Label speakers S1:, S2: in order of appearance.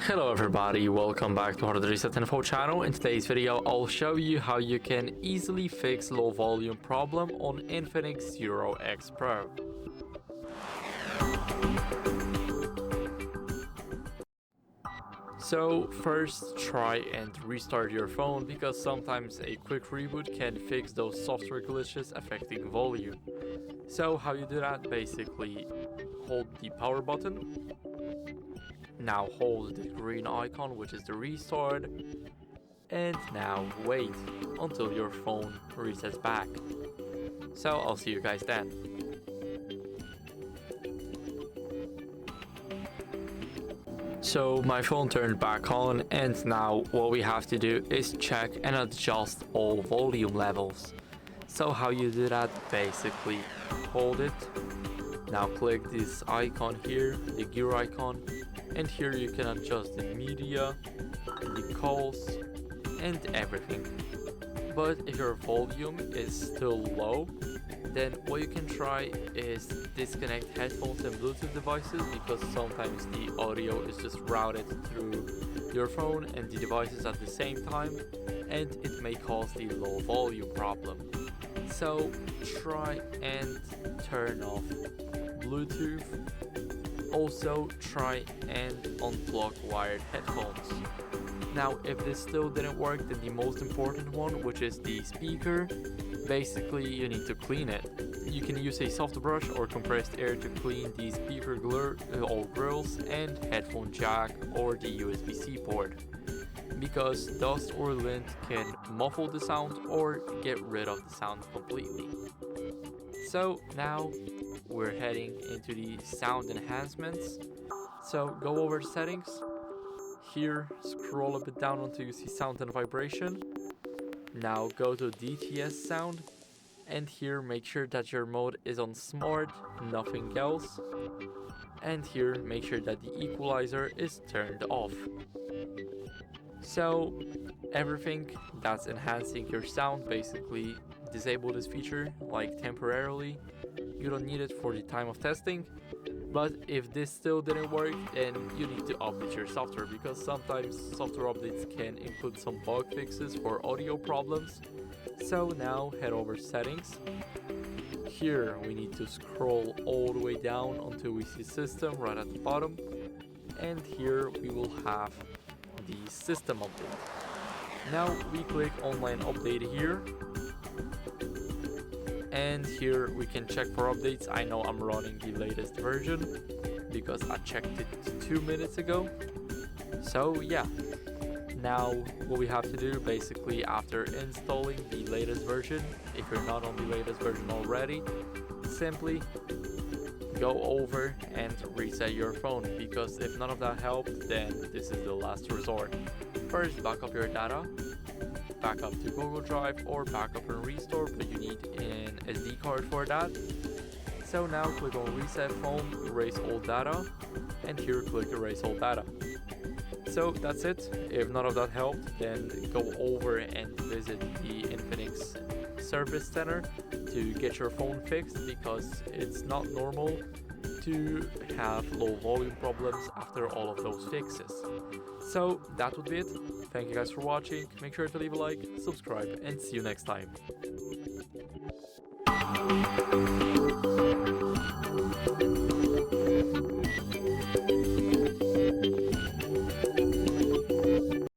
S1: Hello everybody, welcome back to HardReset.Info channel. In today's video, I'll show you how you can easily fix low volume problem on INFINIX Zero X Pro. So first try and restart your phone because sometimes a quick reboot can fix those software glitches affecting volume. So how you do that, basically hold the power button. Now hold the green icon, which is the restart, and now wait until your phone resets back. So I'll see you guys then. So my phone turned back on, and now what we have to do is check and adjust all volume levels. So how you do that, basically hold it. Now click this icon here, the gear icon, and here you can adjust the media, the calls, and everything. But if your volume is still low, then what you can try is disconnect headphones and Bluetooth devices, because sometimes the audio is just routed through your phone and the devices at the same time, and it may cause the low volume problem. So try and turn off Bluetooth. Also try and unplug wired headphones. Now if this still didn't work, then the most important one, which is the speaker, basically you need to clean it. You can use a soft brush or compressed air to clean the speaker grills and headphone jack or the USB-C port, because dust or lint can muffle the sound or get rid of the sound completely. So now we're heading into the sound enhancements. So go over settings. Here, scroll a bit down until you see sound and vibration. Now go to DTS sound, and here make sure that your mode is on smart, nothing else. And here make sure that the equalizer is turned off. So everything that's enhancing your sound, basically disable this feature, like temporarily. You don't need it for the time of testing. But if this still didn't work, then you need to update your software, because sometimes software updates can include some bug fixes for audio problems. So now head over settings. Here we need to scroll all the way down until we see system right at the bottom, and here we will have the system update. Now we click online update here, and here we can check for updates. I know I'm running the latest version because I checked it 2 minutes ago. So yeah, now what we have to do, basically after installing the latest version, if you're not on the latest version already, simply go over and reset your phone, because if none of that helped, then this is the last resort. First, back up your data, back up to Google Drive or backup and restore, but you need an SD card for that. So now click on reset phone, erase all data, and here click erase all data. So that's it. If none of that helped, then go over and visit the INFINIX service center to get your phone fixed, because it's not normal to have low volume problems after all of those fixes. So that would be it. Thank you guys for watching. Make sure to leave a like, subscribe, and see you next time.